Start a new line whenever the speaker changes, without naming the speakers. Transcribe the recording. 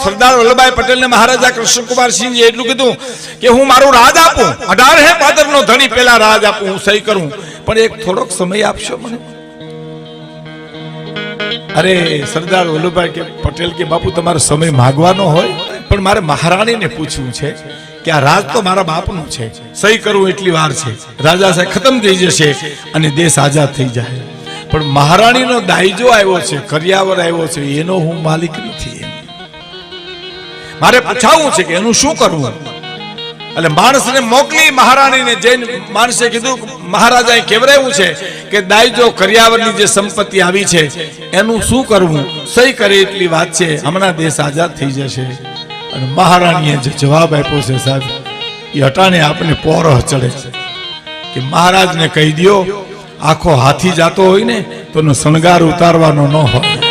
સરદાર વલ્લભભાઈ પટેલ ને મહારાજા કૃષ્ણકુમારસિંહજી એટલું કીધું કે હું મારું રાજ આપું, 18 ભાદરનો ધણી પેલા રાજ આપું, હું સહી કરું, પણ એક થોડોક સમય આપશો મને. અરે સરદાર વલ્લભભાઈ પટેલ કે બાપુ તમારો સમય માગવાનો હોય, પણ મારે મહારાણીને પૂછવું છે કે આ રાજ તો મારા બાપનું છે, સહી કરવું એટલી વાર છે, રાજા સાહેબ ખતમ થઈ જશે અને દેશ આઝાદ થઈ જાય, પણ મહારાણીનો દાયજો આવ્યો છે, કરિયાવર આવ્યો છે, એનો હું માલિક નથી. મારે પૂછાવું છે કે એનું શું કરવું. એટલે માણસને મોકલી મહારાણીને જઈને માણસે કીધું, મહારાજાએ કહેવરાયું છે કે દાયજો કરિયાવરની જે સંપત્તિ આવી છે એનું શું કરવું, સહી કરે એટલી વાત છે, હમણાં દેશ આઝાદ થઈ જશે. અને મહારાણીએ જે જવાબ આપ્યો છે સાહેબ, એ હટાણે આપણે પોરહ ચડે છે કે મહારાજને કહી દો આખો હાથી જાતો હોય ને તો એનો શણગાર ઉતારવાનો ન હોય.